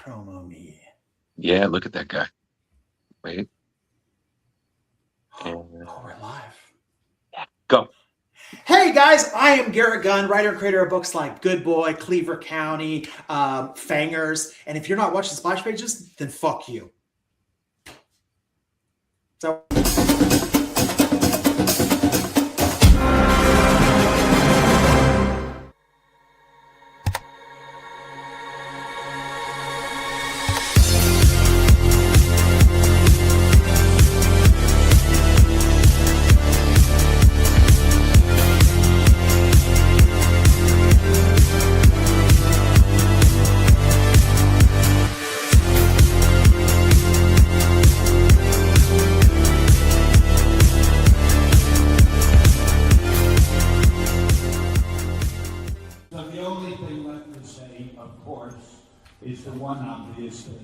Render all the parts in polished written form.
promo me. Yeah, look at that guy. Wait. Oh, we're live. Yeah, go. Hey guys, I am Garrett Gunn, writer and creator of books like Good Boy, Cleaver County, Fangers. And if you're not watching Splash Pages, then fuck you. So. Is the one obvious thing.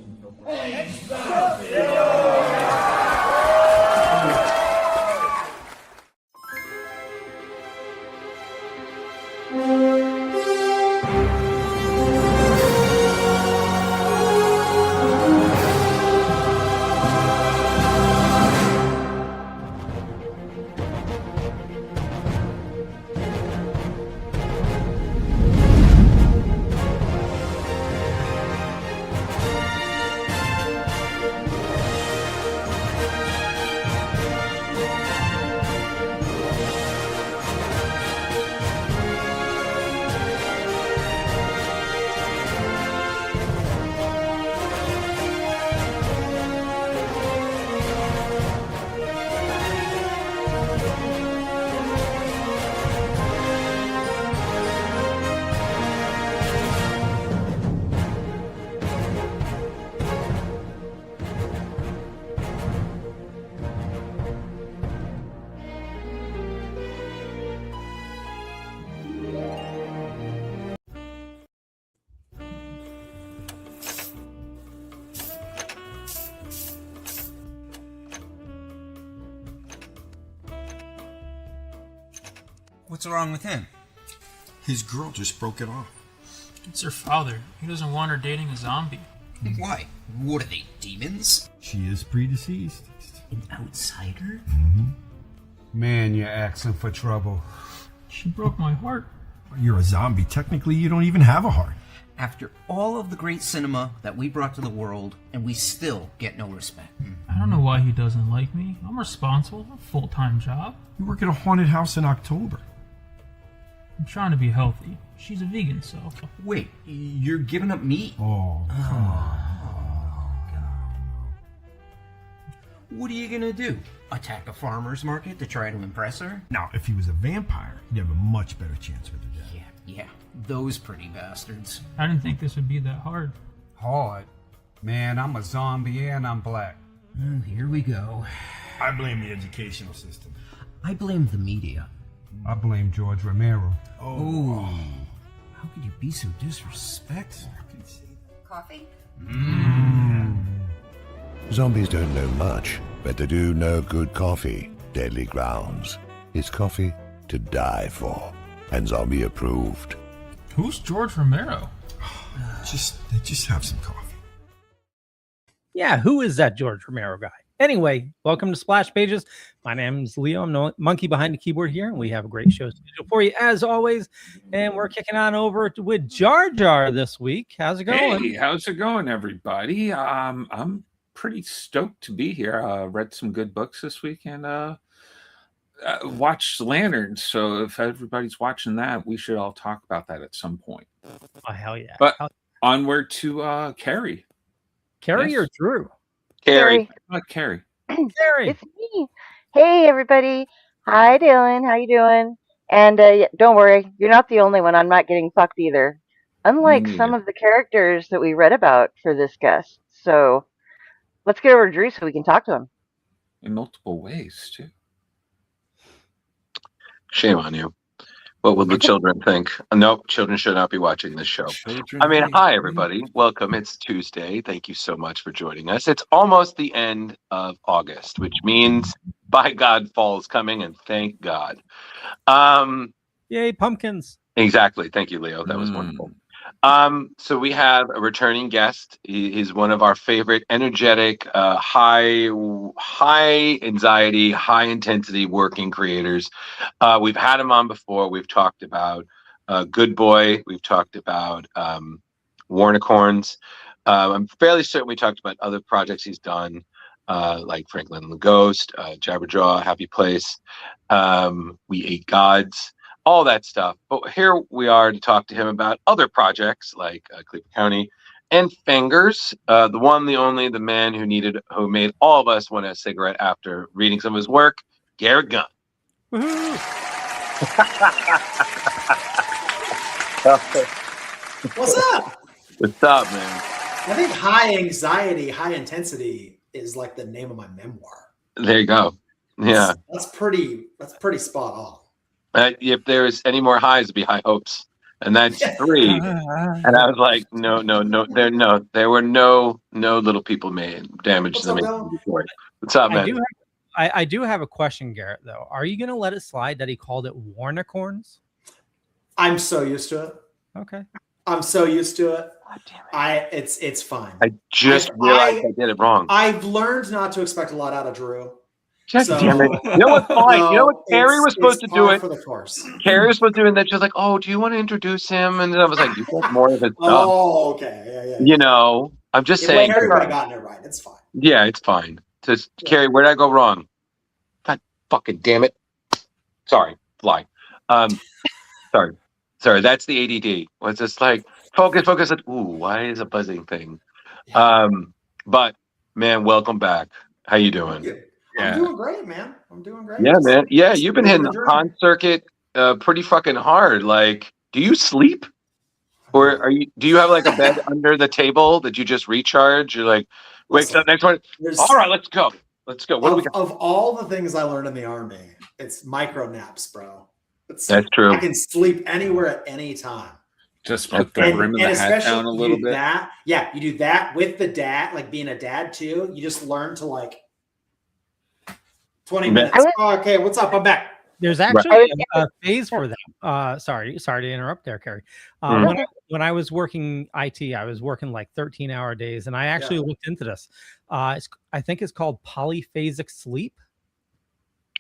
What's wrong with him? His girl just broke it off. It's her father. He doesn't want her dating a zombie. Why? What are they, demons? She is predeceased. An outsider? Mm-hmm. Man, you're asking for trouble. She broke my heart. You're a zombie. Technically, you don't even have a heart. After all of the great cinema that we brought to the world, and we still get no respect. I don't know why he doesn't like me. I'm responsible. A full-time job. You work at a haunted house in October. I'm trying to be healthy. She's a vegan, so... Wait, you're giving up meat? Oh, come on. What are you gonna do? Attack a farmer's market to try to impress her? Now, if he was a vampire, he'd have a much better chance with the dead. Yeah, those pretty bastards. I didn't think this would be that hard. Hard? Man, I'm a zombie and I'm black. Oh, here we go. I blame the educational system. I blame the media. I blame George Romero. Oh. How could you be so disrespectful? Coffee? Zombies don't know much, but they do know good coffee. Deadly Grounds. It's coffee to die for, and zombie approved. Who's George Romero? Just have some coffee. Yeah, who is that George Romero guy? Anyway, welcome to Splash Pages. My name is Leo. I'm the monkey behind the keyboard here, and we have a great show scheduled for you as always. And we're kicking on over with Jar Jar this week. How's it going? Hey, how's it going, everybody? I'm pretty stoked to be here. Read some good books this week and watched Lanterns. So if everybody's watching that, we should all talk about that at some point. Oh, hell yeah. But onward to Carrie. Carrie Yes. or Drew? Carrie. Carrie. Carrie. It's me. Hey, everybody. Hi, Dylan. How you doing? And don't worry, you're not the only one. I'm not getting fucked either. Unlike some of the characters that we read about for this guest. So let's get over to Drew so we can talk to him. In multiple ways, too. Shame on you. What will the children think? No, children should not be watching this show. Hi, everybody. Welcome. It's Tuesday. Thank you so much for joining us. It's almost the end of August, which means, by God, fall's coming, and thank God. Yay, pumpkins. Exactly. Thank you, Leo. That was wonderful. So we have a returning guest. He's one of our favorite energetic, high anxiety, high intensity working creators. We've had him on before. We've talked about Good Boy. We've talked about Warcorns. I'm fairly certain we talked about other projects he's done, like Franklin the Ghost, Jabberjaw, Happy Place. We Ate Gods. All that stuff. But here we are to talk to him about other projects like Cleaver County and Fangers, the one, the only, the man who made all of us want a cigarette after reading some of his work, Garrett Gunn. What's up? What's up, man? I think high anxiety, high intensity is like the name of my memoir. There you go. Yeah. That's pretty spot on. If there's any more highs, it'd be high hopes, and that's 3. And I was like, no, there were no little people made damage to the before. What's up, man? I do have a question, Garrett. Though, are you going to let it slide that he called it Warcorns? I'm so used to it. Okay. I'm so used to it. God damn it. It's fine. I just realized I did it wrong. I've learned not to expect a lot out of Drew. Damn it. You know what's fine? You know what? Carrie was supposed to do it. For the course. Carrie was supposed to do it, and then she was like, "Oh, do you want to introduce him?" And then I was like, "You got more of his stuff." Oh, okay. Yeah. You know, I'm just saying. Carrie would have gotten it right. It's fine. Yeah, it's fine. Just Carrie, where did I go wrong? God fucking damn it! Sorry, fly. Sorry. That's the ADD. It's just like focus. Ooh, why is a buzzing thing? But man, welcome back. How you doing? I'm doing great, man. I'm doing great. Yeah, man. Yeah, you've been hitting the con circuit pretty fucking hard. Like, do you sleep? Or do you have like a bed under the table that you just recharge? You're like, wakes up next morning. All right, let's go. What do we got? Of all the things I learned in the Army, it's micro naps, bro. That's true. I can sleep anywhere at any time. Just put the rim of the hat down a little bit. You do that with the dad, like being a dad too. You just learn to like 20 minutes. Okay, what's up? I'm back. There's actually a phase for that. Sorry to interrupt there, Carrie. When I was working IT, I was working like 13-hour days, and I actually looked into this. I think it's called polyphasic sleep.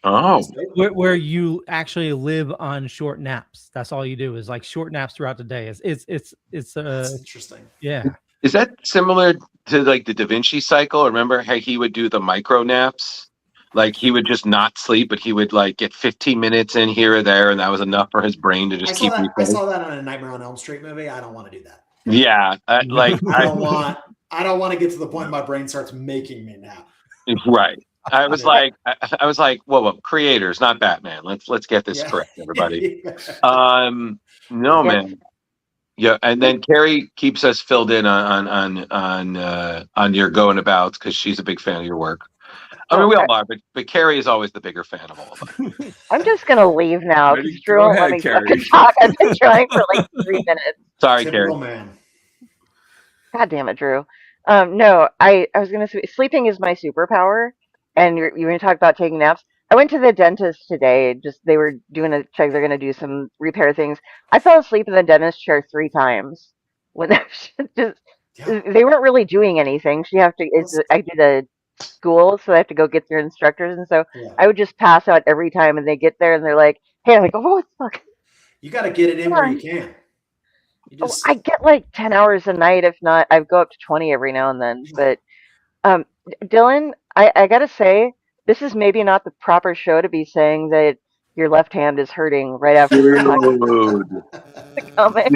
Oh, where you actually live on short naps. That's all you do is like short naps throughout the day. It's interesting. Yeah. Is that similar to like the Da Vinci cycle? Remember how he would do the micro naps? Like he would just not sleep, but he would like get 15 minutes in here or there, and that was enough for his brain to just keep. I saw that on a Nightmare on Elm Street movie. I don't want to do that. Yeah, I don't want to get to the point my brain starts making me nap. Right. I was like, whoa, creators, not Batman. Let's get this correct, everybody. No, man. Yeah, and then Carrie keeps us filled in on your going abouts because she's a big fan of your work. I mean, we all are, but Carrie is always the bigger fan of all of us. I'm just gonna leave now because Drew won't let me fucking talk. I've been trying for like 3 minutes. Sorry, Carrie. Man. God damn it, Drew. No, I was gonna say sleeping is my superpower, and you're gonna talk about taking naps. I went to the dentist today. They were doing a check. They're gonna do some repair things. I fell asleep in the dentist chair 3 times when they weren't really doing anything. I did a school, so I have to go get their instructors, and so I would just pass out every time, and they get there and they're like, "Hey," I'm like, "Oh, what the fuck?" You got to get it in where you can. I get like 10 hours a night, if not, I go up to 20 every now and then. But Dylan, I gotta say, this is maybe not the proper show to be saying that your left hand is hurting right after you're talking the comic.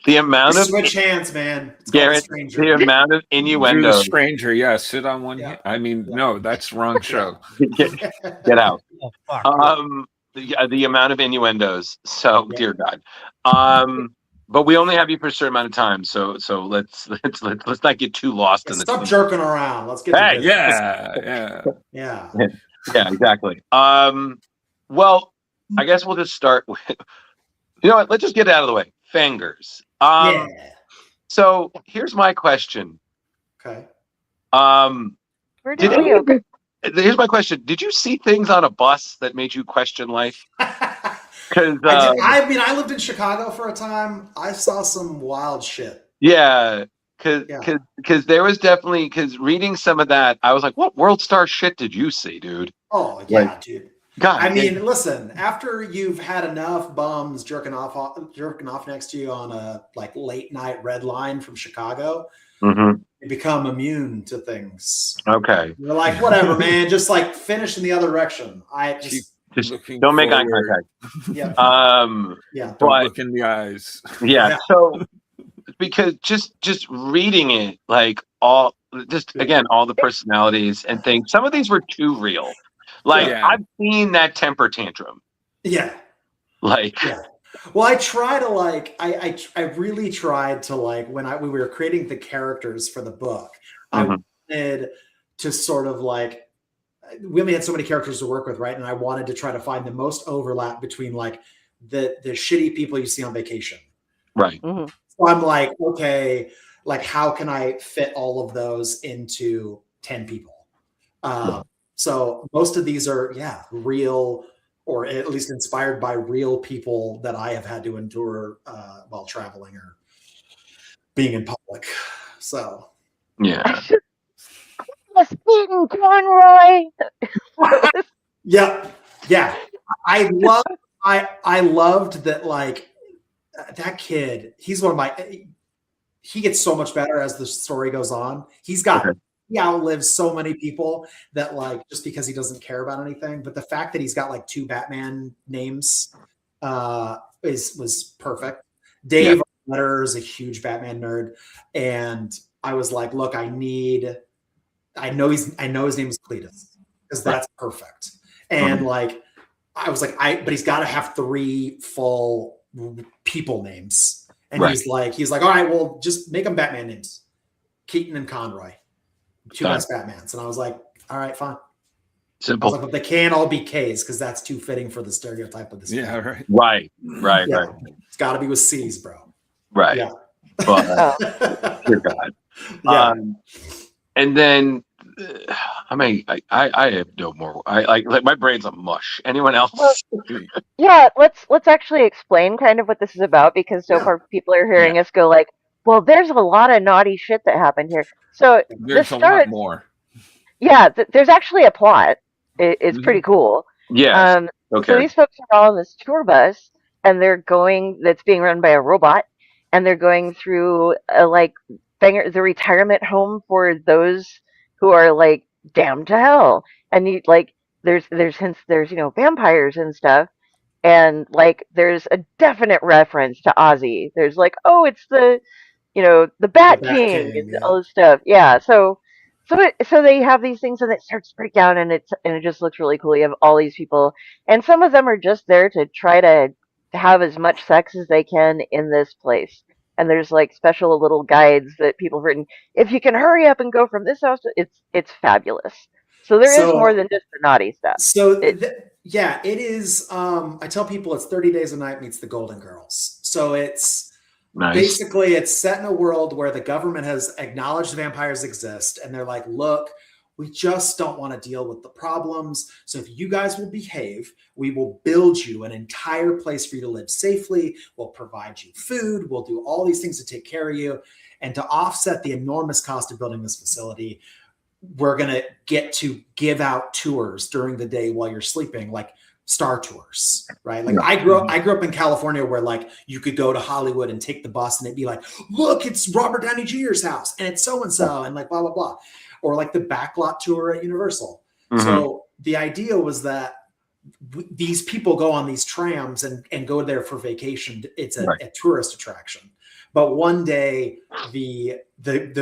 The amount of switch hands, man. Garrett, the amount of innuendo. Stranger, sit on one hand. I mean, no, that's the wrong show. Get out. Oh, fuck. The amount of innuendos. So, dear God. But we only have you for a certain amount of time, so let's not get too lost in the. Stop jerking around. Let's get. Hey, yeah, exactly. Well, I guess we'll just start with. You know what? Let's just get it out of the way. Fangers. So here's my question. Okay. Here's my question. Did you see things on a bus that made you question life? Because I lived in Chicago for a time. I saw some wild shit. yeah, because there was definitely, because reading some of that, I was like, what World Star shit did you see, dude? Oh yeah, dude. God, I mean, listen. After you've had enough bums jerking off next to you on a like late night red line from Chicago, you become immune to things. Okay, you're like, whatever, man. Just like finish in the other direction. Just don't make eye contact. Yeah. Don't look in the eyes. Yeah. So because just reading it, like all the personalities and things. Some of these were too real. Like I've seen that temper tantrum. Yeah. Like. Yeah. Well, I try to like. I really tried to like when we were creating the characters for the book. I wanted to sort of like. We only had so many characters to work with, right? And I wanted to try to find the most overlap between like the shitty people you see on vacation. Right. So I'm like, okay, like how can I fit all of those into 10 people? So most of these are, real, or at least inspired by real people that I have had to endure while traveling or being in public. So yeah. Eating Conroy. Yeah. I loved that. Like that kid. He's one of my. He gets so much better as the story goes on. He outlives so many people that like just because he doesn't care about anything. But the fact that he's got like 2 Batman names was perfect. Dave Letter is a huge Batman nerd, and I was like, look, I know his name is Cletus because that's perfect. And like, I was like, but he's got to have 3 full people names. And he's like, all right, well, just make them Batman names. Keaton and Conroy, 2 best Batmans. And I was like, all right, fine. Simple. Like, but they can't all be K's because that's too fitting for the stereotype of this. Yeah, right. Right. It's got to be with C's, bro. Right. Yeah. But, dear God. Yeah. And then, I have no more. I like my brain's a mush. Anyone else? Yeah, let's actually explain kind of what this is about, because so far people are hearing us go like, well, there's a lot of naughty shit that happened here. So there's a lot more. Yeah, there's actually a plot. It's pretty cool. Yeah. Okay. So these folks are all on this tour bus, and that's being run by a robot, and they're going through the retirement home for those who are like damned to hell. And you like there's hints, there's vampires and stuff, and like there's a definite reference to Ozzy. There's like, oh, it's the Bat King and all this stuff. Yeah. So they have these things, and it starts to break down, and it just looks really cool. You have all these people, and some of them are just there to try to have as much sex as they can in this place. And there's like special little guides that people have written. If you can hurry up and go from this house, it's fabulous. So there is more than just the naughty stuff. So it is. I tell people it's 30 Days a Night meets the Golden Girls. So it's basically it's set in a world where the government has acknowledged vampires exist, and they're like, look, we just don't want to deal with the problems. So if you guys will behave, we will build you an entire place for you to live safely. We'll provide you food. We'll do all these things to take care of you. And to offset the enormous cost of building this facility, we're going to get to give out tours during the day while you're sleeping, like star tours, right? Like I grew up in California where like you could go to Hollywood and take the bus and it'd be like, look, it's Robert Downey Jr.'s house and it's so-and-so and like blah, blah, blah. Or like the backlot tour at Universal. So the idea was that these people go on these trams and go there for vacation. It's a tourist attraction. But one day the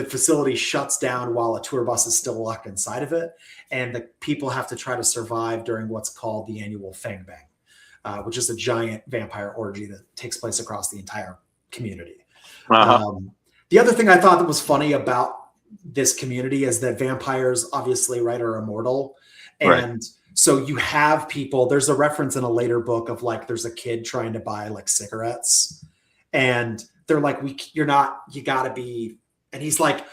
facility shuts down while a tour bus is still locked inside of it. And the people have to try to survive during what's called the annual Fang Bang, which is a giant vampire orgy that takes place across the entire community. The other thing I thought that was funny about this community is that vampires obviously are immortal. And so you have people, there's a reference in a later book of like, there's a kid trying to buy like cigarettes and they're like, you gotta be. And he's like,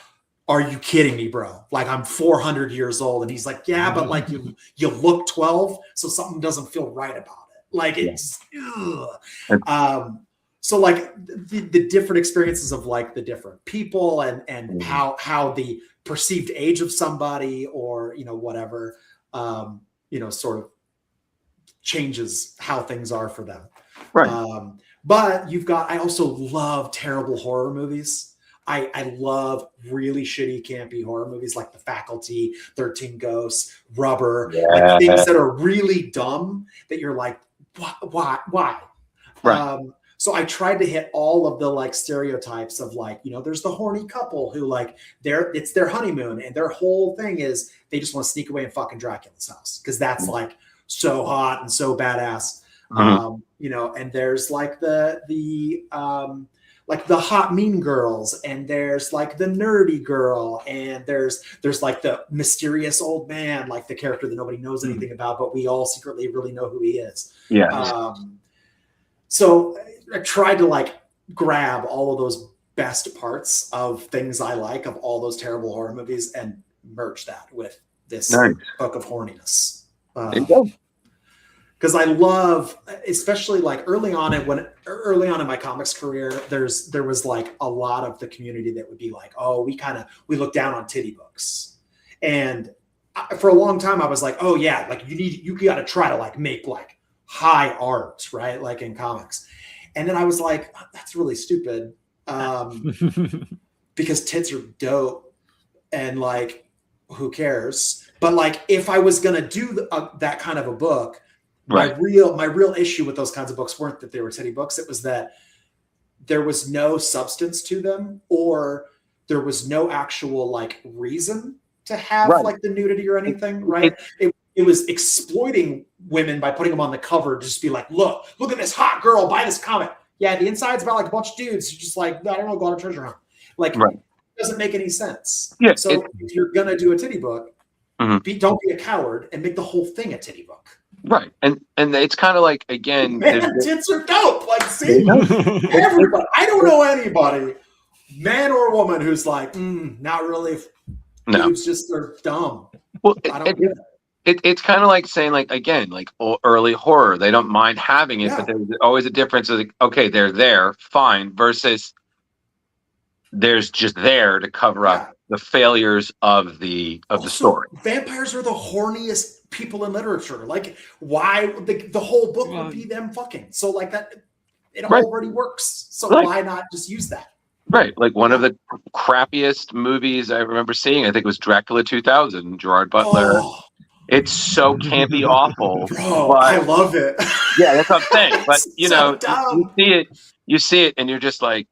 are you kidding me, bro? Like I'm 400 years old. And he's like, yeah, but like you look 12. So something doesn't feel right about it. Like it's, so like the different experiences of like the different people and how the perceived age of somebody or, you know, whatever, you know, sort of changes how things are for them. Right. But I also love terrible horror movies. I love really shitty, campy horror movies like The Faculty, 13 Ghosts, Rubber, like things that are really dumb that you're like, why? Right. So I tried to hit all of the like stereotypes of like, you know, there's the horny couple who like it's their honeymoon and their whole thing is they just want to sneak away and fuck in Dracula's house because that's like so hot and so badass. You know, and there's like the hot mean girls, and there's like the nerdy girl, and there's like the mysterious old man, like the character that nobody knows anything about, but we all secretly really know who he is. Yeah. So I tried to like grab all of those best parts of things I like of all those terrible horror movies and merge that with this book of horniness. There you go. Because I love, especially like early on in my comics career, there was like a lot of the community that would be like, oh, we look down on titty books, and for a long time I was like, oh yeah, like you got to try to like make like high art, right, like in comics, and then I was like, that's really stupid, because tits are dope, and like who cares? But like if I was gonna do that kind of a book. My real issue with those kinds of books weren't that they were titty books. It was that there was no substance to them, or there was no actual like reason to have like the nudity or anything. Right. It was exploiting women by putting them on the cover to just be like, look at this hot girl, buy this comic. Yeah. The inside's about like a bunch of dudes. You're just like, I don't know, go on a treasure hunt. Like it doesn't make any sense. Yeah. So if you're going to do a titty book, don't be a coward and make the whole thing a titty book. Right, and it's kind of like, again, man, tits are dope. Like, see, everybody. I don't know anybody, man or woman, who's like, not really. No, dudes just are dumb. Well, it's kind of like saying, like, again, like early horror, they don't mind having it, but there's always a difference. Of like, okay, they're there, fine, versus there's just there to cover up the failures of the story. Vampires are the horniest people in literature. Like, why the whole book would be them fucking? So like that, it already works. So why not just use that? Right. Like one of the crappiest movies I remember seeing, I think, was Dracula 2000, Gerard Butler. Oh. It's so campy, awful. Bro, but, I love it. Yeah, that's what I'm saying. But you know, you see it, and you're just like,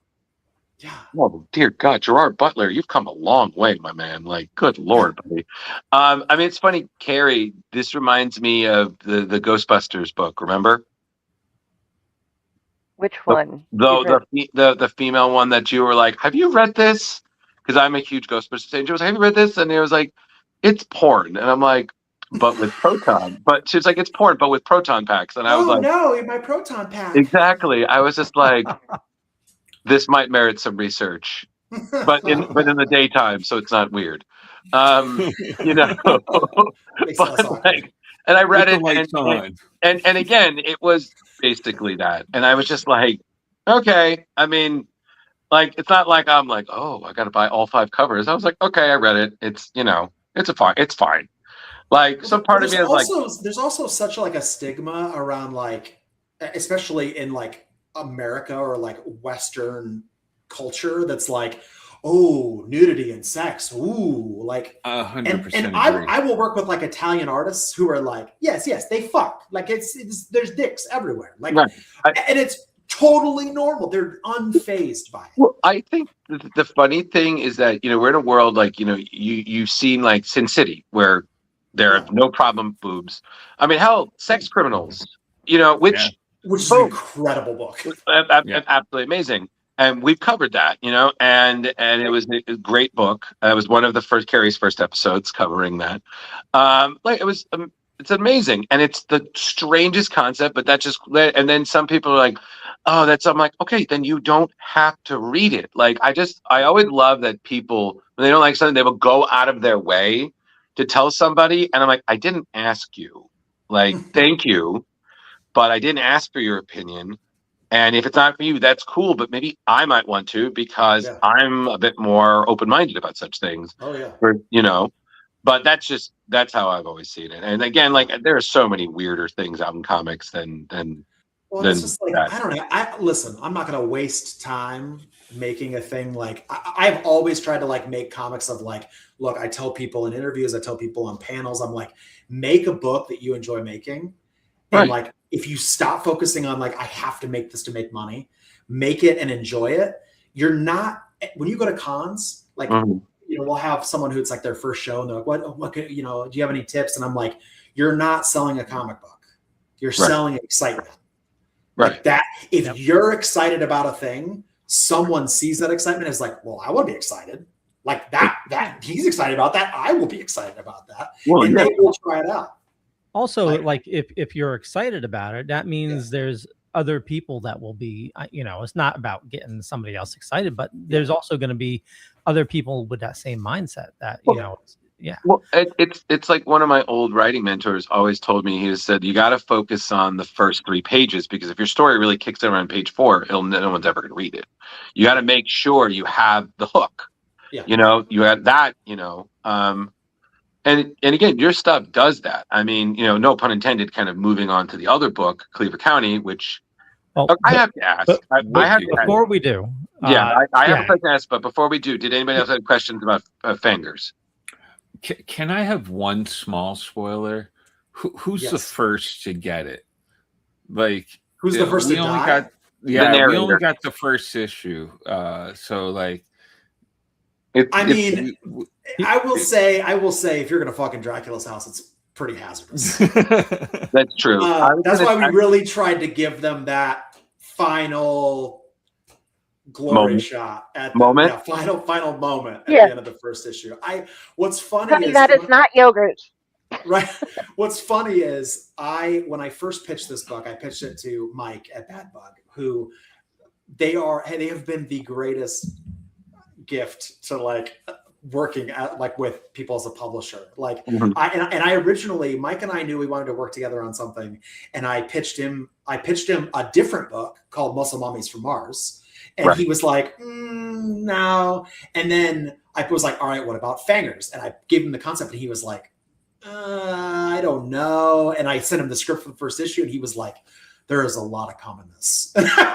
oh dear God, Gerard Butler, you've come a long way, my man. Like, good Lord, buddy. I mean, it's funny, Carrie. This reminds me of the Ghostbusters book. Remember? Which one? The female one that you were like, have you read this? Because I'm a huge Ghostbusters fan. She was like, have you read this? And it was like, it's porn. And I'm like, but with proton. But she was like, it's porn, but with proton packs. And I was like, no, my proton pack. Exactly. I was just like, this might merit some research, but in the daytime, so it's not weird. You know, but like, and I read it, and again, it was basically that, and I was just like, okay. I mean, like, it's not like I'm like, oh, I got to buy all 5 covers. I was like, okay, I read it. It's, you know, it's fine. Like, some part of me is like, there's also such like a stigma around, like, especially in like America or like Western culture, that's like, oh, nudity and sex, ooh, like 100%. And I will work with like Italian artists who are like, yes, they fuck, like it's there's dicks everywhere, like, and it's totally normal. They're unfazed by it. Well, I think the funny thing is that, you know, we're in a world like, you know, you've seen like Sin City where there are no problem boobs. I mean, hell, Sex Criminals, you know, which is an incredible book. Absolutely amazing. And we've covered that, you know, and it was a great book. It was one of the Carrie's first episodes covering that. Like, it's amazing. And it's the strangest concept, but that just, and then some people are like, oh, I'm like, okay, then you don't have to read it. Like, I always love that people, when they don't like something, they will go out of their way to tell somebody. And I'm like, I didn't ask you. Like, thank you. but I didn't ask for your opinion. And if it's not for you, that's cool. But maybe I might want to because I'm a bit more open-minded about such things. Oh yeah. Or, you know, but that's how I've always seen it. And again, like there are so many weirder things out in comics than Well, it's just like that. I don't know. Listen, I'm not going to waste time making a thing like I've always tried to like make comics of like, look, I tell people in interviews, I tell people on panels, I'm like, make a book that you enjoy making. And like, if you stop focusing on like, I have to make this to make money, make it and enjoy it. You're not, when you go to cons, like, you know, we'll have someone who's like their first show and they're like, what, you know, do you have any tips? And I'm like, you're not selling a comic book. You're selling excitement. Right. Like that. If you're excited about a thing, someone sees that excitement and is like, well, I want to be excited. Like that he's excited about that. I will be excited about that. Well, and they will try it out. Also, like if you're excited about it, that means there's other people that will be, you know, it's not about getting somebody else excited, but there's also going to be other people with that same mindset that, you know, Well, it's like one of my old writing mentors always told me. He said, you got to focus on the first 3 pages because if your story really kicks in around page 4, no one's ever going to read it. You got to make sure you have the hook. Yeah. You know, you have that, you know, and again, your stuff does that. I mean, you know, no pun intended, kind of moving on to the other book, Cleaver County, which I have to ask. Before we do. I have a question to ask, but before we do, did anybody else have questions about Fangers? Can I have one small spoiler? Who's the first to get it? Like, who's the first to die? We only got the first issue. So like, I will say, if you're gonna fuck in Dracula's house, it's pretty hazardous. That's true. That's why we really tried to give them that final glory shot at the final moment at the end of the first issue. What's funny is that is not yogurt. Right. What's funny is when I first pitched this book, I pitched it to Mike at Bad Bug, who they have been the greatest gift to like working at like with people as a publisher. Like I originally, Mike and I knew we wanted to work together on something, and I pitched him a different book called Muscle Mommies from Mars. And he was like, no. And then I was like, all right, what about Fangers? And I gave him the concept and he was like, I don't know. And I sent him the script for the first issue and he was like, there is a lot of commonness. And I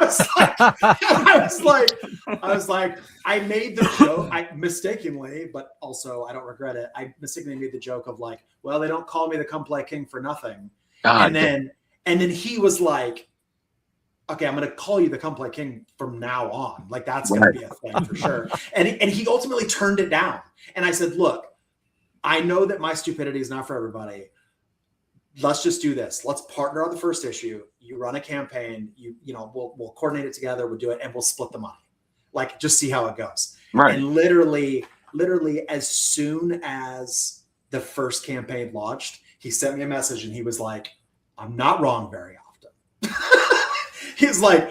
was like, I made the joke, I mistakenly, but also I don't regret it. I mistakenly made the joke of like, well, they don't call me the Come Play King for nothing. And then he was like, okay, I'm going to call you the Come Play King from now on. Like that's going to be a thing for sure. And he ultimately turned it down. And I said, look, I know that my stupidity is not for everybody. Let's just do this. Let's partner on the first issue. You run a campaign, you know, we'll coordinate it together. We'll do it and we'll split the money. Like just see how it goes. Right. And literally as soon as the first campaign launched, he sent me a message and he was like, I'm not wrong very often. He's like,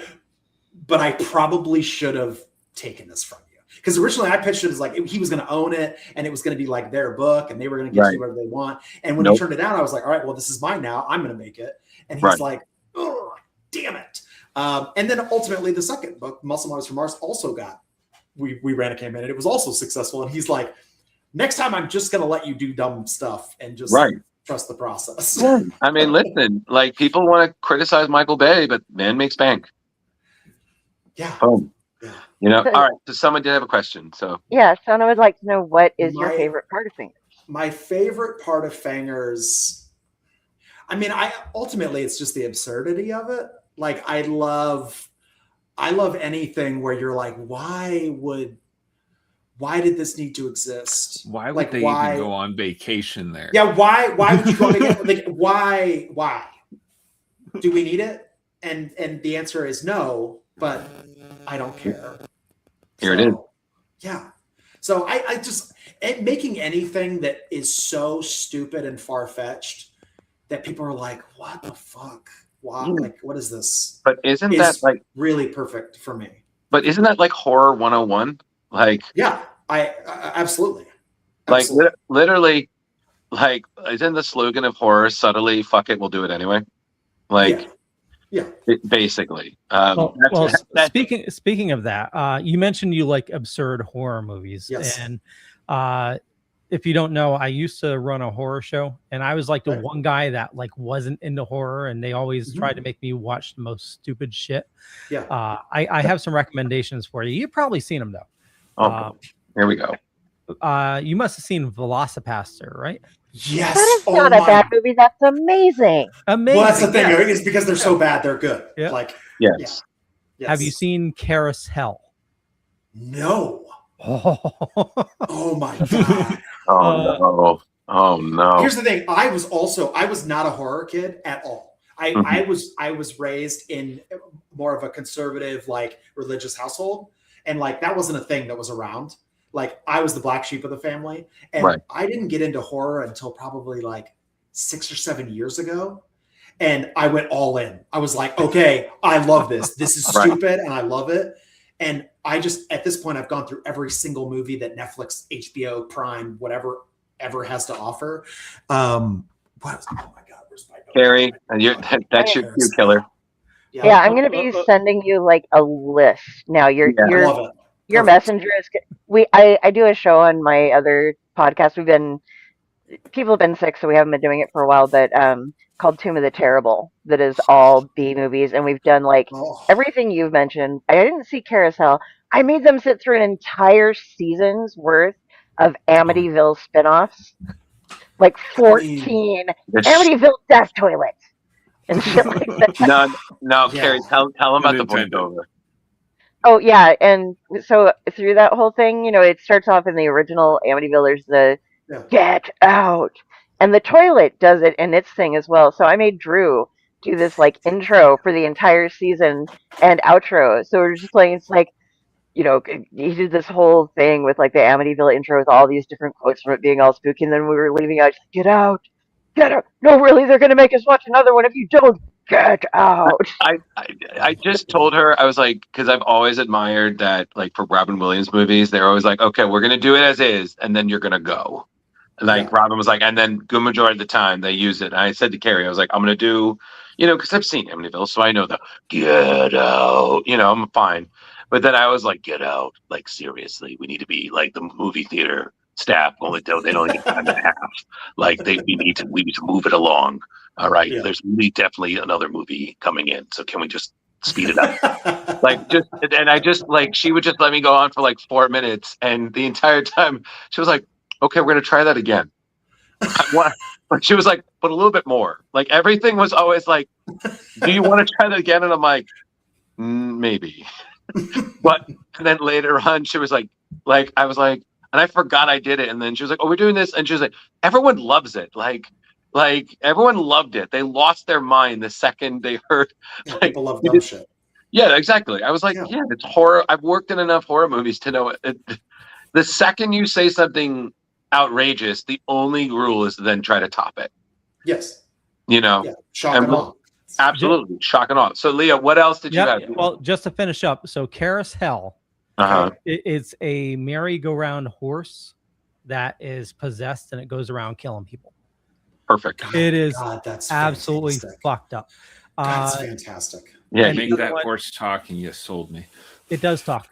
but I probably should have taken this from you. Because originally I pitched it as like he was going to own it and it was going to be like their book and they were going to get to do whatever they want. And when he turned it down, I was like, all right, well, this is mine now. I'm going to make it. And he's like, oh, damn it. And then ultimately the second book, Muscle Mommies from Mars, also we ran a campaign and it was also successful. And he's like, next time I'm just going to let you do dumb stuff and just trust the process. I mean, listen, like people want to criticize Michael Bay, but man makes bank. Yeah. Yeah. You know, all right. So someone did have a question. So Sona would like to know what is your favorite part of Fangers? My favorite part of Fangers, I mean, ultimately it's just the absurdity of it. Like I love anything where you're like, why did this need to exist? Why would they even go on vacation there? Yeah, why would you go on vacation? Like why? Do we need it? And the answer is no, but I don't care. Here it is. Yeah. So I just making anything that is so stupid and far-fetched that people are like, what the fuck? Wow, like what is this? But isn't that like really perfect for me? But isn't that like horror 101? Like I absolutely. Like literally, like isn't the slogan of horror subtly "fuck it, we'll do it anyway"? Like Yeah. Basically. Speaking of that, you mentioned you like absurd horror movies. Yes. And if you don't know, I used to run a horror show, and I was like the one guy that like wasn't into horror, and they always tried to make me watch the most stupid shit. Yeah. I have some recommendations for you. You've probably seen them though. Oh, here we go. You must have seen Velocipaster, right? Yes. That is not a bad movie. That's amazing. Amazing. Well, that's the thing. It's because they're so bad, they're good. Yeah. Like, yes. Have you seen CarousHELL? No. Oh my god. No. Oh no. Here's the thing. I was not a horror kid at all. I was raised in more of a conservative, like religious household. And like that wasn't a thing that was around. Like I was the black sheep of the family. And I didn't get into horror until probably like 6 or 7 years ago. And I went all in. I was like, okay, I love this. This is stupid and I love it. And I just, at this point, I've gone through every single movie that Netflix, HBO, Prime, whatever ever has to offer. Oh my God, where's my Carrie, that's your cue killer. Yeah, I'm going to be sending you like a list. Now your messenger is I do a show on my other podcast. People have been sick, so we haven't been doing it for a while, but called Tomb of the Terrible, that is all B movies, and we've done like everything you've mentioned. I didn't see CarousHELL. I made them sit through an entire season's worth of Amityville spinoffs, like 14 Amityville death toilets and shit like that. No, Carrie, tell them about the voiceover. Oh yeah, and so through that whole thing, it starts off in the original Amityville. There's the get out, and the toilet does it in its thing as well. So I made Drew do this like intro for the entire season and outro. So we're just playing. It's like, he did this whole thing with like the Amityville intro with all these different quotes from it being all spooky, and then we were leaving out, get out, get out. No, really, they're gonna make us watch another one if you don't. Get out. I just told her, I was like, because I've always admired that, like for Robin Williams movies, they're always like, okay, we're gonna do it as is, and then you're gonna go. Like Robin was like, and then good majority of the time they use it. And I said to Carrie, I was like, I'm gonna do, because I've seen Amityville, so I know the get out. I'm fine. But then I was like, get out. Like seriously, we need to be like the movie theater staff. Only they don't need time and a half. Like we need to move it along. All right, there's really definitely another movie coming in, so can we just speed it up? She would just let me go on for like 4 minutes, and the entire time she was like, "Okay, we're gonna try that again." She was like, "But a little bit more." Like everything was always like, "Do you want to try that again?" And I'm like, "Maybe." But and then later on, she was like, I was like, and I forgot I did it, and then she was like, "Oh, we're doing this," and she was like, "Everyone loves it." Like everyone loved it. They lost their mind the second they heard. People love dumb shit. Yeah, exactly. I was like, yeah, it's horror. I've worked in enough horror movies to know it. The second you say something outrageous, the only rule is to then try to top it. Yes. Shock and awe. Absolutely, shock and awe. So, Leah, what else did you have? Well, just to finish up, so CarousHELL, it's a merry-go-round horse that is possessed, and it goes around killing people. Perfect. It is that's absolutely fucked up. That's fantastic. Yeah, make that horse talk, and you sold me. It does talk.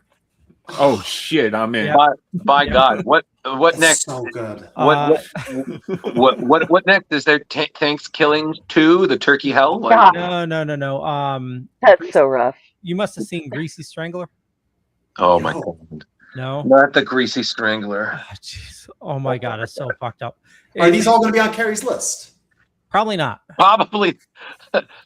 Oh shit, I'm in. By God, what next? So good. What next? Is there Thanksgiving 2, the turkey hell? No. That's so rough. You must have seen Greasy Strangler. Oh my God. No, not the Greasy Strangler. Oh my God, it's so fucked up. Are these all going to be on Carrie's list? Probably not. Probably.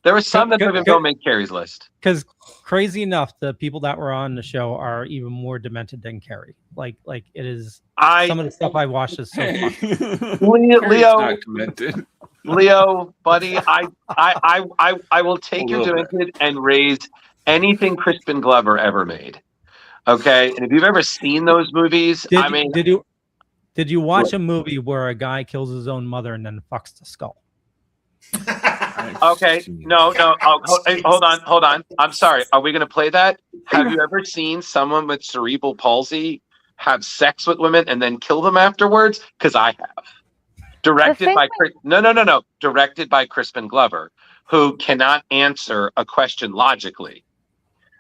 There were some that don't make Carrie's list. Because crazy enough, the people that were on the show are even more demented than Carrie. Like it is. Some of the stuff I watched is so fucked. Leo, buddy, I will take your demented and raise anything Crispin Glover ever made. Okay, and if you've ever seen those movies, did you watch a movie where a guy kills his own mother and then fucks the skull? Okay, no. Hold on. I'm sorry. Are we going to play that? Have you ever seen someone with cerebral palsy have sex with women and then kill them afterwards? Because I have. Directed by Crispin Glover. who cannot answer a question logically.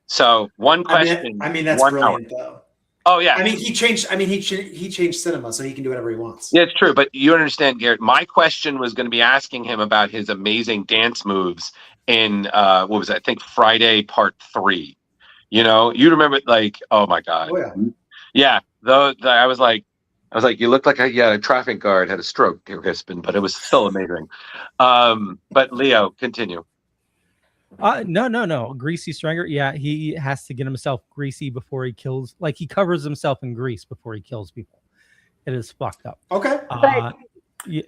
So one question. I mean that's 1 brilliant hour. though. Oh yeah. I mean he changed cinema, so he can do whatever he wants. Yeah, it's true. But you understand, Garrett. My question was going to be asking him about his amazing dance moves in what was that? I think Friday Part 3. You know, you remember like, oh my God. Oh, yeah. Yeah. I was like, you looked like a traffic guard had a stroke, dear Crispin, but it was still amazing. But Leo, continue. No. Greasy Stringer. Yeah, he has to get himself greasy before he kills. Like he covers himself in grease before he kills people. It is fucked up. Okay. Yeah.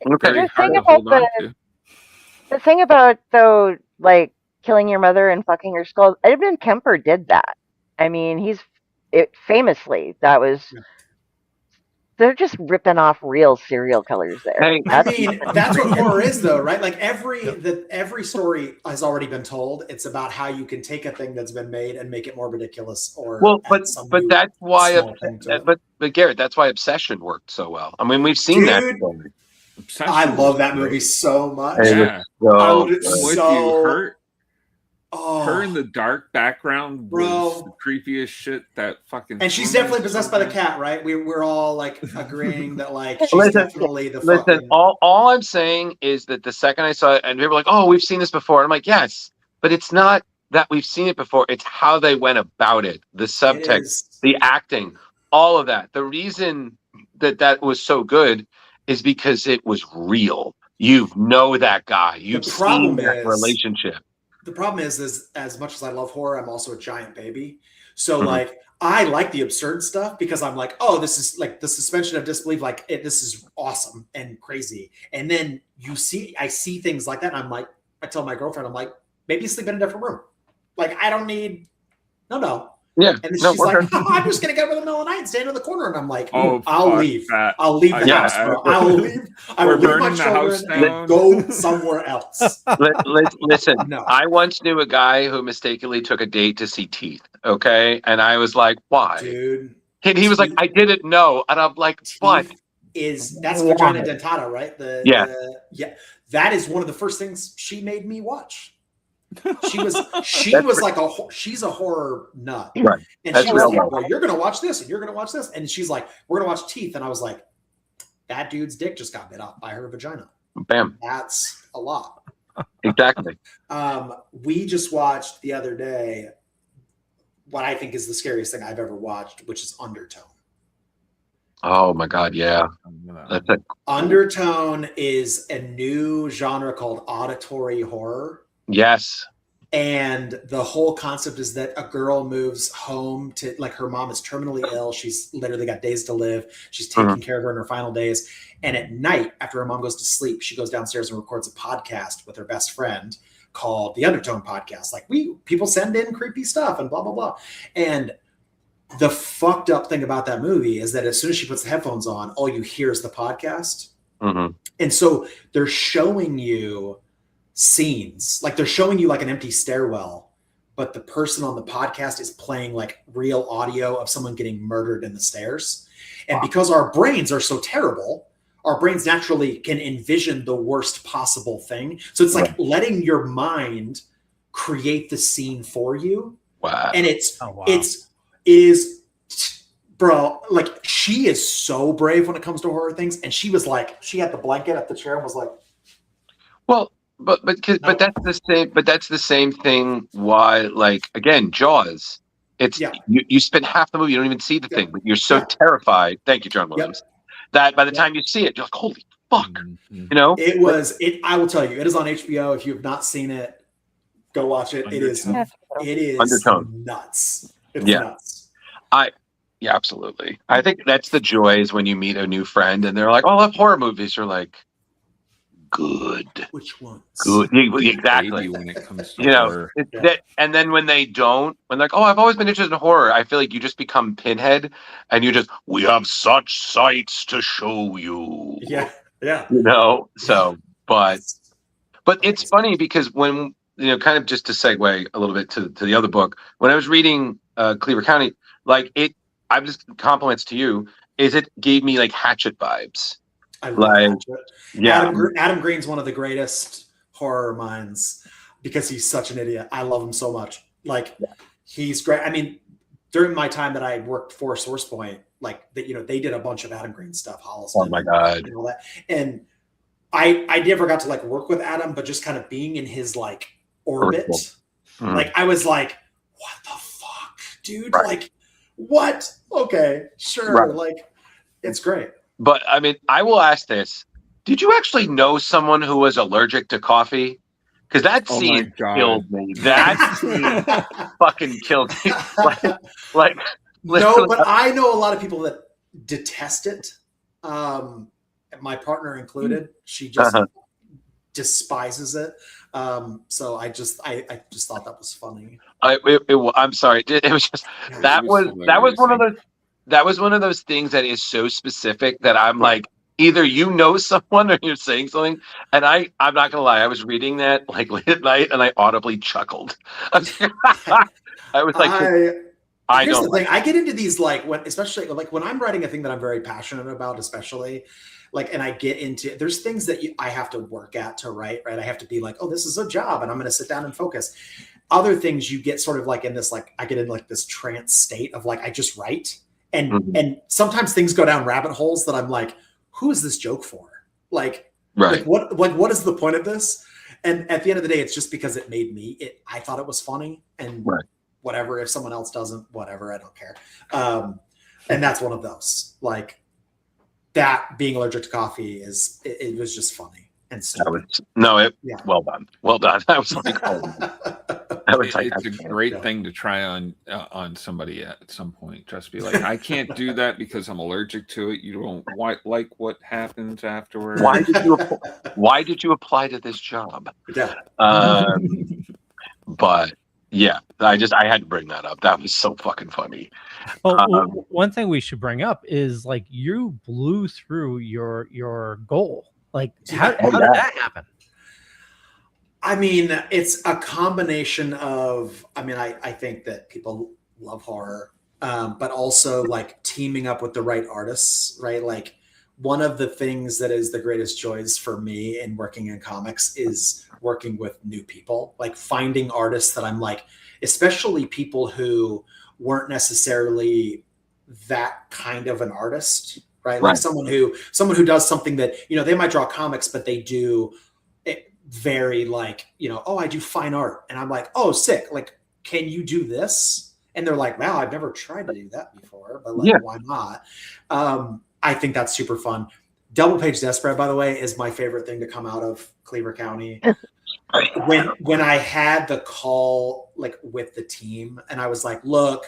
The thing about though, like killing your mother and fucking her skull. Edmund Kemper did that. I mean, famously that was. They're just ripping off real serial killers there. Hey, that's what horror is, though, right? Like every story has already been told. It's about how you can take a thing that's been made and make it more ridiculous. But that's why. But Garrett, that's why Obsession worked so well. I mean, we've seen that. I love that movie so much. Yeah. I loved it so. Her in the dark background, bro, the creepiest shit. That fucking. And she's definitely possessed by the cat, right? We're all like agreeing that like she's definitely the. Listen, all I'm saying is that the second I saw it, and people were like, "Oh, we've seen this before," and I'm like, "Yes," but it's not that we've seen it before. It's how they went about it, the subtext, the acting, all of that. The reason that was so good is because it was real. You know that guy. You've seen that relationship. The problem is as much as I love horror, I'm also a giant baby. So like I like the absurd stuff because I'm like, oh, this is like the suspension of disbelief. Like this is awesome and crazy. And then I see things like that. And I'm like, I tell my girlfriend, I'm like, maybe sleep in a different room. Like I don't need, no. Yeah. And then she's like, I'm just going to get up in the middle of the night and stand in the corner. And I'm like, I'll leave. That. I'll leave the house, bro. I'll leave. I will leave my children and go somewhere else. Listen, I once knew a guy who mistakenly took a date to see Teeth. Okay. And I was like, why? Dude. And he was like, I didn't know. And I'm like, what? That's vagina dentata, right? Yeah. That is one of the first things she made me watch. She's a horror nut, right? And she was like, well, you're gonna watch this and you're gonna watch this, and she's like, we're gonna watch Teeth, and I was like, that dude's dick just got bit off by her vagina. Bam. That's a lot. Exactly. We just watched the other day what I think is the scariest thing I've ever watched, which is Undertone. Oh my God, yeah. Undertone is a new genre called auditory horror. Yes. And the whole concept is that a girl moves home to, like, her mom is terminally ill. She's literally got days to live. She's taking care of her in her final days. And at night, after her mom goes to sleep, she goes downstairs and records a podcast with her best friend called the Undertone Podcast. Like, people send in creepy stuff and blah, blah, blah. And the fucked up thing about that movie is that as soon as she puts the headphones on, all you hear is the podcast. And so they're showing you scenes, like they're showing you like an empty stairwell, but the person on the podcast is playing like real audio of someone getting murdered in the stairs. And because our brains are so terrible, our brains naturally can envision the worst possible thing. So it's like letting your mind create the scene for you. Wow. And it is, bro, like she is so brave when it comes to horror things. And she was like, she had the blanket at the chair and was like, well, But that's the same thing. Why, like, again, Jaws. It's you spend half the movie, you don't even see the thing, but you're so terrified. Thank you, John Williams. That by the time you see it, you're like, holy fuck. You know? I will tell you, it is on HBO. If you have not seen it, go watch it. It is Undertone. Nuts. It's nuts. Yeah, absolutely. I think that's the joy is when you meet a new friend and they're like, oh, I love horror movies. You're like, good. Which ones? Good. Exactly. When it comes to horror. And then when they don't, when like, oh, I've always been interested in horror, I feel like you just become Pinhead and you just, we have such sights to show you. Yeah. Yeah. You know, so, but it's funny because when, you know, kind of just to segue a little bit to the other book, when I was reading Cleaver County, like I'm just compliments to you, is it gave me like Hatchet vibes. I love Hatchet. Yeah. Adam Green's one of the greatest horror minds. because he's such an idiot. I love him so much. Like, he's great. I mean, during my time that I worked for SourcePoint, like they did a bunch of Adam Green stuff. Hollis, oh my god, and all that. And I never got to like work with Adam, but just kind of being in his like orbit, like I was like, what the fuck, dude? Right. Like, what? Okay, sure. Right. Like, it's great. But I mean, I will ask this: did you actually know someone who was allergic to coffee? Because that scene killed me. That scene fucking killed me. Like no, but I know a lot of people that detest it. My partner included. She just despises it. So I just thought that was funny. I'm sorry. It was just that was one of those things that is so specific that I'm like, either you know someone or you're saying something. And I'm not gonna lie, I was reading that like late at night and I audibly chuckled. I was like, here's the thing. I get into these especially when I'm writing a thing that I'm very passionate about, especially and I get into, there's things that I have to work at to write, right? I have to be like, oh, this is a job and I'm going to sit down and focus. Other things you get sort of like in this, I get in like this trance state of like, I just write. And sometimes things go down rabbit holes that I'm like, who is this joke for? Like what is the point of this? And at the end of the day, it's just because it made I thought it was funny, and whatever, if someone else doesn't, whatever, I don't care. And that's one of those, like, that being allergic to coffee it was just funny and stupid. Well done. That was like, it's a great thing to try on somebody at some point. Just be like, I can't do that because I'm allergic to it. You don't like what happens afterwards. Why did you apply to this job? Yeah. But yeah, I had to bring that up. That was so fucking funny. Well, one thing we should bring up is like you blew through your goal. Like, how did that happen? I mean, it's a combination of, I think that people love horror, but also like teaming up with the right artists, right? Like, one of the things that is the greatest joys for me in working in comics is working with new people, like finding artists that I'm like, especially people who weren't necessarily that kind of an artist, right? Like someone who does something that, they might draw comics, but they do it very like, oh, I do fine art. And I'm like, oh, sick. Like, can you do this? And they're like, wow, I've never tried to do that before, but like, why not? I think that's super fun. Double page death spread, by the way, is my favorite thing to come out of Cleaver County. When I had the call with the team and I was like, look,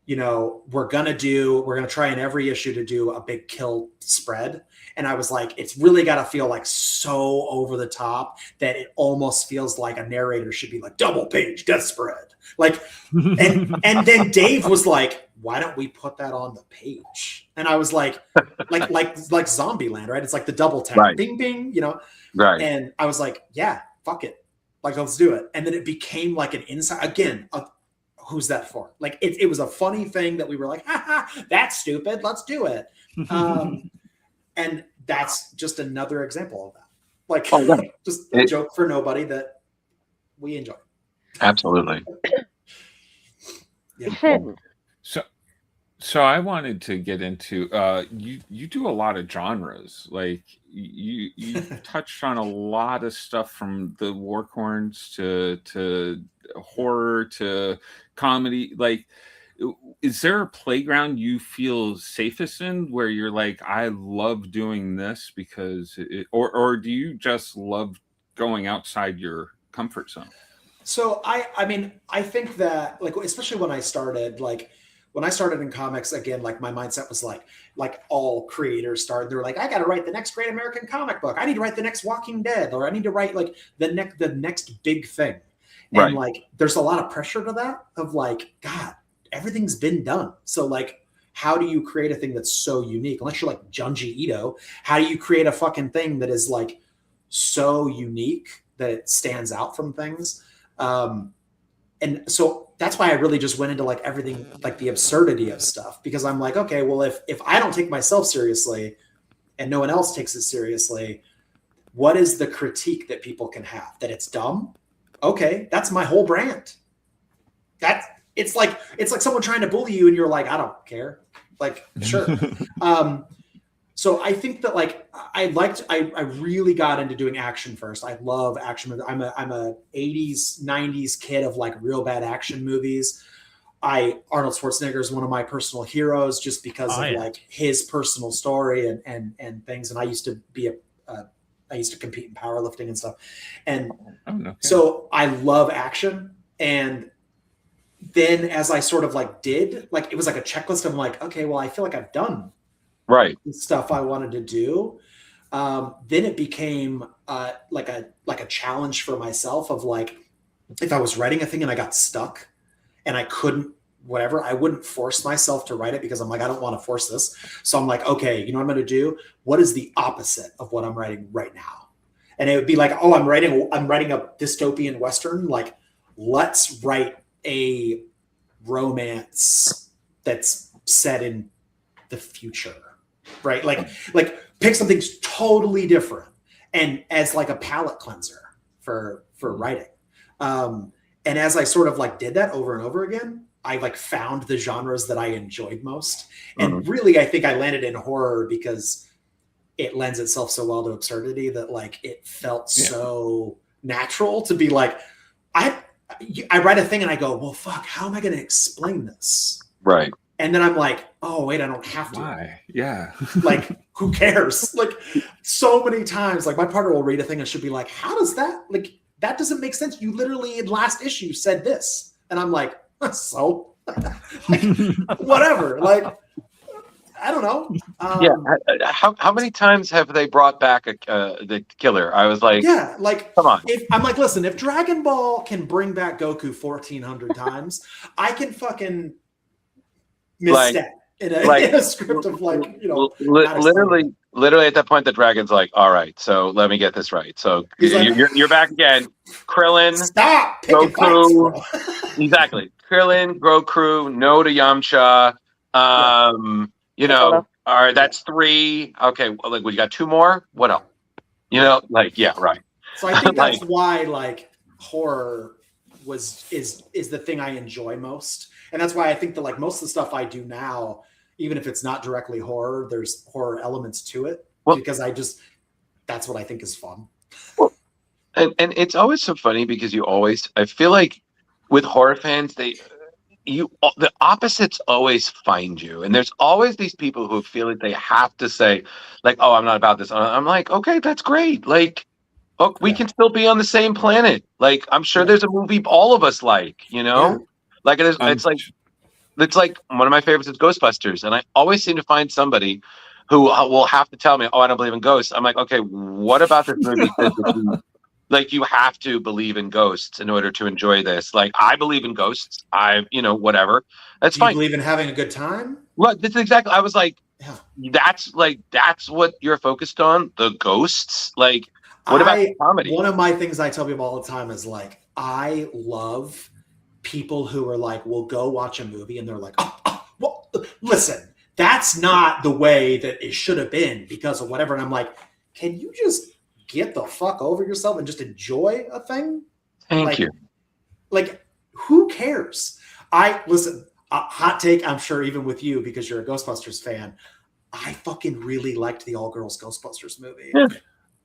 we're going to try in every issue to do a big kill spread. And I was like, it's really got to feel like so over the top that it almost feels like a narrator should be like, double page death spread. Like, and then Dave was like, why don't we put that on the page? And I was like Zombieland, right? It's like the double tap, bing, bing, Right. And I was like, yeah, fuck it. Like, let's do it. And then it became like an inside, again, who's that for? Like, it was a funny thing that we were like, that's stupid. Let's do it. And that's just another example of that. Like, just a joke for nobody that we enjoy. Absolutely. Yeah. So I wanted to get into you do a lot of genres. Like you touched on a lot of stuff, from the Warcorns to horror to comedy. Like, is there a playground you feel safest in where you're like, I love doing this because or do you just love going outside your comfort zone? So I think that, like, especially when I started in comics, again, like, my mindset was like all creators started. They're like, I got to write the next great American comic book. I need to write the next Walking Dead, or I need to write like the next big thing. And like, there's a lot of pressure to that of like, God, everything's been done. So like, how do you create a thing that's so unique? Unless you're like Junji Ito, how do you create a fucking thing that is like so unique that it stands out from things? And so that's why I really just went into like everything, like the absurdity of stuff, because I'm like, okay, well, if I don't take myself seriously and no one else takes it seriously, what is the critique that people can have? That it's dumb? okay, that's my whole brand. It's like someone trying to bully you and you're like, I don't care. Like, sure. So I think that like I really got into doing action first. I love action movies. I'm a 80s, 90s kid of like real bad action movies. Arnold Schwarzenegger is one of my personal heroes just because of like his personal story and things. And I used to be I used to compete in powerlifting and stuff. And so I love action. And then as I sort of like did, like, it was like a checklist. I'm like, okay, well, I feel like I've done the stuff I wanted to do. Then it became like a challenge for myself of like, if I was writing a thing and I got stuck and I couldn't, whatever, I wouldn't force myself to write it because I'm like, I don't want to force this. So I'm like, okay, you know what I'm going to do? What is the opposite of what I'm writing right now? And it would be like, oh, I'm writing a dystopian Western. Like, let's write a romance that's set in the future, right? Like pick something totally different and as like a palate cleanser for writing. And as I sort of like did that over and over again, I like found the genres that I enjoyed most. And really, I think I landed in horror because it lends itself so well to absurdity that like it felt so natural to be like, I write a thing and I go, well, fuck, how am I going to explain this? Right. And then I'm like, oh, wait, I don't have to. Why? Yeah. Like, who cares? Like, so many times, like, my partner will read a thing and she'll be like, how does that, like, that doesn't make sense. You literally in last issue said this. And I'm like, so? Like, whatever. Like, I don't know. How many times have they brought back the killer? I was like, yeah, like, come on. I'm like, listen, if Dragon Ball can bring back Goku 1,400 times, I can fucking misstep in a script of like, you know, literally at that point, the dragon's like, all right, so let me get this right. So you're back again. Krillin, stop, Goku, exactly. Krillin, Goku, no to Yamcha. You know, all right, that's 3. Okay, well, like we got 2 more. What else? You know, like, yeah, right. So I think that's why like horror is the thing I enjoy most. And that's why I think that like most of the stuff I do now, even if it's not directly horror, there's horror elements to it because that's what I think is fun. Well, and it's always so funny because I feel like with horror fans, the opposites always find you. And there's always these people who feel like they have to say like, oh, I'm not about this. I'm like, okay, that's great. Like, oh, we can still be on the same planet. Like, I'm sure there's a movie all of us like, you know? Yeah. Like it's like one of my favorites is Ghostbusters, and I always seem to find somebody who will have to tell me, "Oh, I don't believe in ghosts." I'm like, "Okay, what about this movie?" Like, you have to believe in ghosts in order to enjoy this. Like, I believe in ghosts. Whatever. That's fine. You believe in having a good time? Look, that's exactly. I was like, that's what you're focused on, the ghosts. Like, what about comedy? One of my things I tell people all the time is like, I love people who are like, we'll go watch a movie and they're like, well, listen, that's not the way that it should have been because of whatever. And I'm like, can you just get the fuck over yourself and just enjoy a thing? Thank you. Like, who cares? Hot take, I'm sure even with you, because you're a Ghostbusters fan, I fucking really liked the all-girls Ghostbusters movie. Yeah.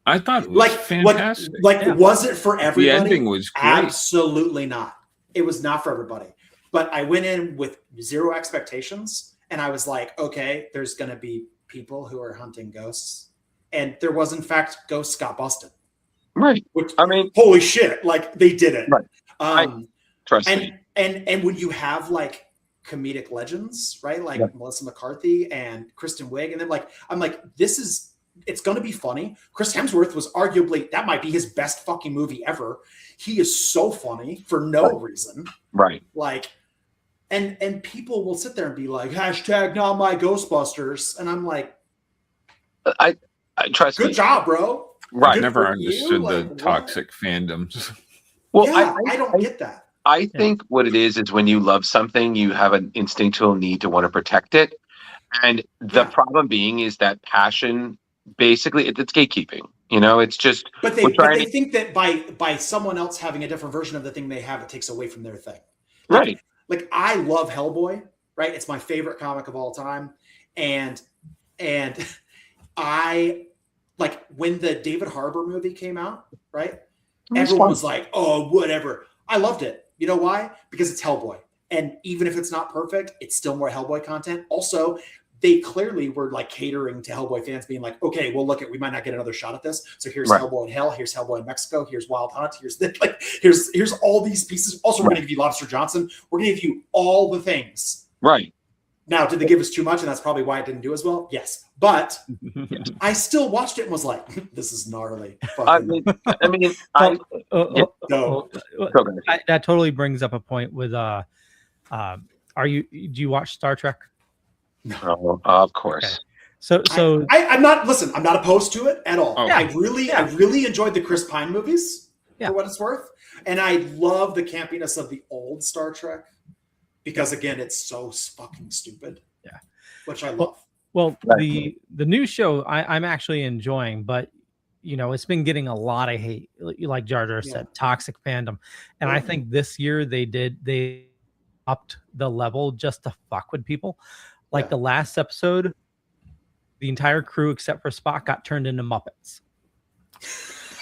I thought it was fantastic. Was it for everybody? The ending was great. Absolutely not. It was not for everybody. But I went in with 0 expectations, and I was like, okay, there's going to be people who are hunting ghosts. And there was, in fact, ghosts got busted. Right. Which, I mean, holy shit, like, they did it. Right. Trust me. And when you have, like, comedic legends, right? Like Melissa McCarthy and Kristen Wiig, and then, like, I'm like, it's going to be funny. Chris Hemsworth was arguably, that might be his best fucking movie ever. He is so funny for no reason. Right. Like, and people will sit there and be like, hashtag not my Ghostbusters. And I'm like, I trust me. Good job, bro. Right. I never understood the toxic fandoms. Well, yeah, I don't get that. I think what it is when you love something, you have an instinctual need to want to protect it. And the problem being is that passion basically it's gatekeeping. You know, it's just. But they think that by someone else having a different version of the thing they have, it takes away from their thing. Right. Like I love Hellboy. Right. It's my favorite comic of all time, and I like when the David Harbour movie came out. Right. Everyone was like, "Oh, whatever." I loved it. You know why? Because it's Hellboy. And even if it's not perfect, it's still more Hellboy content. Also, they clearly were like catering to Hellboy fans being like, okay, well, look, we might not get another shot at this. So here's Hellboy in Hell. Here's Hellboy in Mexico. Here's Wild Hunt. Here's all these pieces. Also, we're going to give you Lobster Johnson. We're going to give you all the things. Right. Now, did they give us too much? And that's probably why it didn't do as well. Yes. But I still watched it and was like, this is gnarly. That totally brings up a point with, do you watch Star Trek? No, of course. Okay. So I'm not opposed to it at all. Oh. I really enjoyed the Chris Pine movies for what it's worth. And I love the campiness of the old Star Trek. Because again, it's so fucking stupid. Yeah, which I love. Well, the new show I'm actually enjoying, but you know, it's been getting a lot of hate, like Jar Jar said, toxic fandom. And I think this year they upped the level just to fuck with people. Like the last episode, the entire crew except for Spock got turned into Muppets.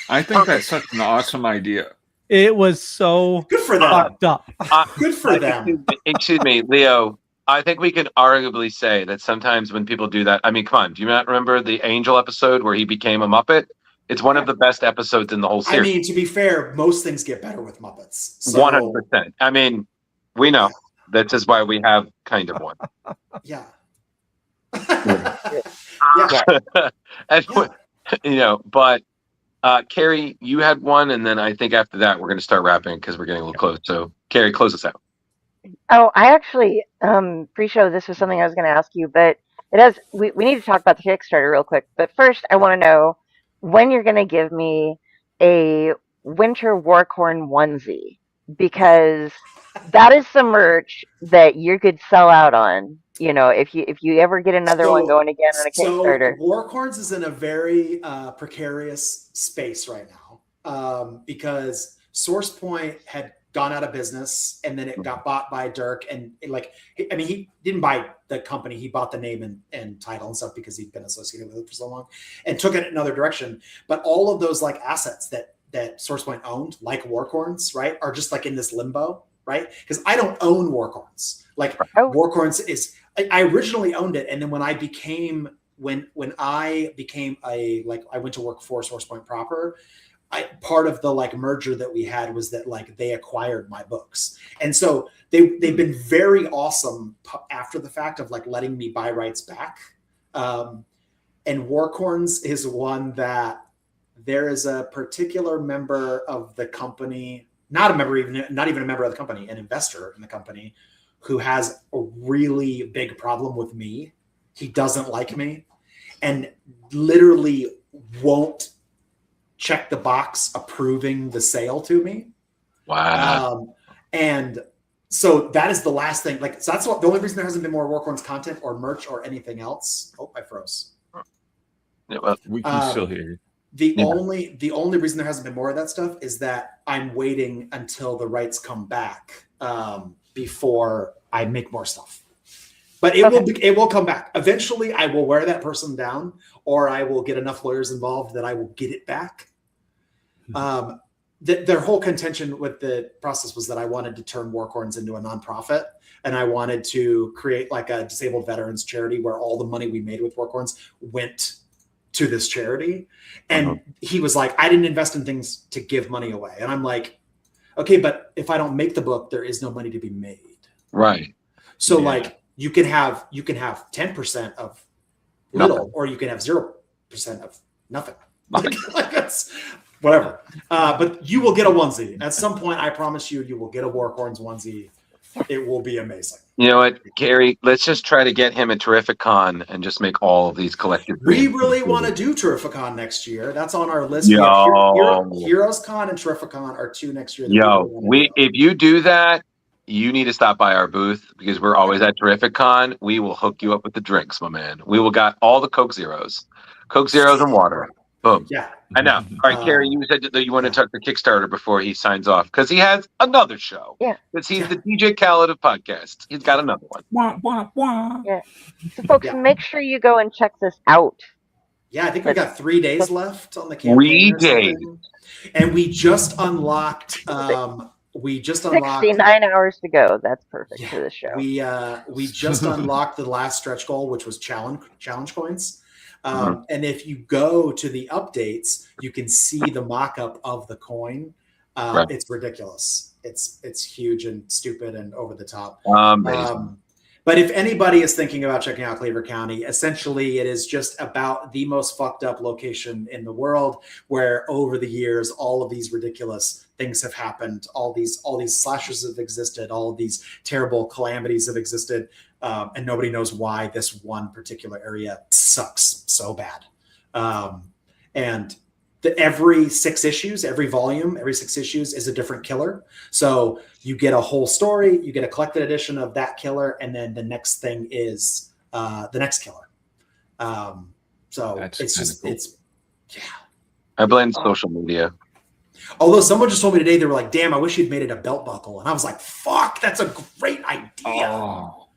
I think that's such an awesome idea. It was so good for them. Fucked up. Good for them. Excuse me, Leo. I think we can arguably say that sometimes when people do that, I mean, come on, do you not remember the Angel episode where he became a Muppet? It's one of the best episodes in the whole series. I mean, to be fair, most things get better with Muppets. 100%. I mean, we know. This is why we have kind of one. Yeah. And, you know, but Carrie, you had one, and then I think after that we're going to start wrapping because we're getting a little close. So, Carrie, close us out. Oh, I actually pre-show this was something I was going to ask you, but it has. We need to talk about the Kickstarter real quick. But first, I want to know when you're going to give me a winter Warcorn onesie, because that is some merch that you could sell out on. You know, if you ever get another one going again on a Kickstarter. So Warcorns is in a very precarious space right now because SourcePoint had gone out of business and then it got bought by Dirk. And he didn't buy the company. He bought the name and title and stuff because he'd been associated with it for so long and took it another direction. But all of those like assets that SourcePoint owned, like Warcorns, right, are just like in this limbo, right? Because I don't own Warcorns. Like Warcorns is, I originally owned it. And then when I became, when I became I went to work for SourcePoint proper, part of the like merger that we had was that like they acquired my books. And so they've been very awesome after the fact of like letting me buy rights back. And Warcorns is one that there is a particular member of the company, not even a member of the company, an investor in the company, who has a really big problem with me. He doesn't like me and literally won't check the box approving the sale to me. Wow. And so that is the last thing. Like, so that's the only reason there hasn't been more Warcorns content or merch or anything else. Oh, I froze. Yeah, well, we can still hear you. The only reason there hasn't been more of that stuff is that I'm waiting until the rights come back before I make more stuff. But it will come back. Eventually, I will wear that person down, or I will get enough lawyers involved that I will get it back. Their whole contention with the process was that I wanted to turn Warcorns into a nonprofit, and I wanted to create like a disabled veterans charity where all the money we made with Warcorns went to this charity. And he was like, I didn't invest in things to give money away. And I'm like, okay, but if I don't make the book, there is no money to be made. Right. So like you can have 10% of little, or you can have 0% of nothing. Like that's whatever. But you will get a onesie. At some point, I promise you will get a Warcorns onesie. It will be amazing. You know what, Gary? Let's just try to get him a Terrificon and just make all of these collective. We really want to do Terrificon next year. That's on our list. Heroes Con and Terrificon are two next year. If you do that, you need to stop by our booth because we're always at Terrificon. We will hook you up with the drinks, my man. We will got all the Coke Zeros. Coke Zeros and water. Boom. Yeah. I know. All right, Carrie, you said that you want to talk the Kickstarter before he signs off because he has another show. Yeah. Because he's the DJ Khaled of podcasts. He's got another one. Wah, wah, wah. Yeah. So, folks, make sure you go and check this out. Yeah, I think we got 3 days left on the 3 campaign. days. And we just unlocked 69 hours to go. That's perfect for this show. We just unlocked the last stretch goal, which was challenge coins. And if you go to the updates, you can see the mock-up of the coin. It's ridiculous. It's huge and stupid and over the top. But if anybody is thinking about checking out Cleaver County, essentially it is just about the most fucked up location in the world, where over the years all of these ridiculous things have happened. All these slashers have existed. All of these terrible calamities have existed, and nobody knows why this one particular area sucks so bad. And every 6 issues, every volume, every 6 issues is a different killer. So you get a whole story, you get a collected edition of that killer, and then the next thing is the next killer. So it's just, cool. I blame social media. Although someone just told me today, they were like, damn, I wish you'd made it a belt buckle. And I was like, fuck, that's a great idea. Oh.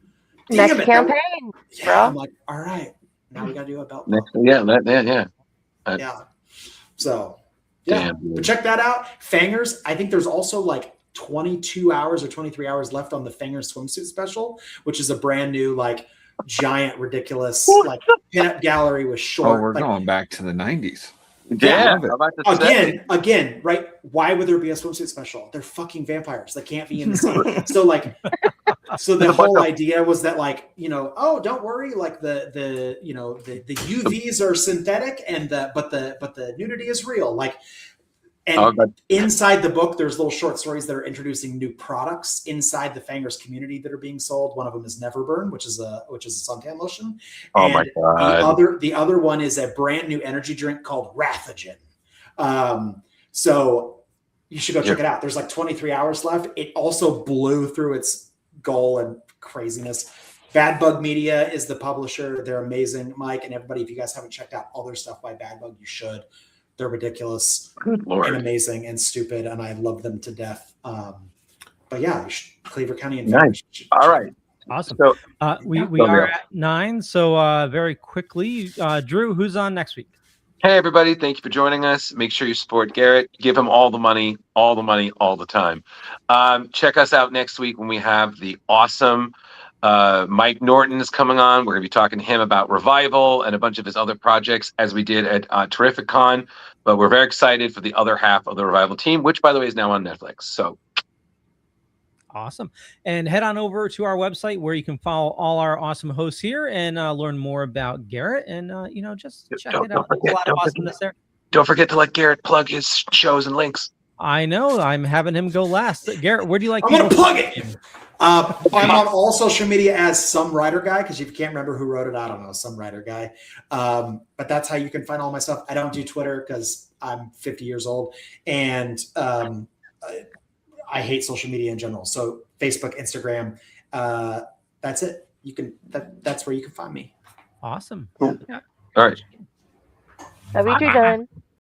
Next campaign, yeah, bro. I'm like, all right, now we got to do a belt buckle. Yeah. So, yeah, but check that out. Fangers, I think there's also like 22 hours or 23 hours left on the Fangers swimsuit special, which is a brand new, like, giant, ridiculous, like, pinup gallery with short. Oh, we're going back to the 90s. Yeah. Again, right? Why would there be a swimsuit special? They're fucking vampires. They can't be in the same. So, like, so the whole idea was that, like, oh, don't worry, like the UVs are synthetic but the nudity is real. Like, and inside the book, there's little short stories that are introducing new products inside the Fangers community that are being sold. One of them is Neverburn, which is a suntan lotion. Oh my god! The other one is a brand new energy drink called Rathogen. So you should go check it out. There's like 23 hours left. It also blew through its goal and craziness. Bad Bug Media is the publisher. They're amazing, Mike and everybody. If you guys haven't checked out all their stuff by Bad Bug, you should. They're ridiculous and amazing and stupid, and I love them to death. But yeah, Cleaver County and nice. All right, awesome. So we are at 9. So very quickly, Drew, who's on next week? Hey everybody, thank you for joining us. Make sure you support Garrett. Give him all the money, all the time. Check us out next week when we have the awesome Mike Norton is coming on. We're going to be talking to him about Revival and a bunch of his other projects, as we did at Terrific Con. But we're very excited for the other half of the Revival team, which, by the way, is now on Netflix. So awesome. And head on over to our website where you can follow all our awesome hosts here and learn more about Garrett. And, just check it out. There's a lot of awesomeness there. Don't forget to let Garrett plug his shows and links. I know. I'm having him go last. Garrett, where do you like? I'm going to plug it. I'm on all social media as Some Writer Guy, because if you can't remember who wrote it, I don't know, Some Writer Guy. But that's how you can find all my stuff. I don't do Twitter because I'm 50 years old, and I hate social media in general. So Facebook, Instagram, that's it. That's where you can find me. Awesome. Cool. Yeah. All right. Love you too, Dylan.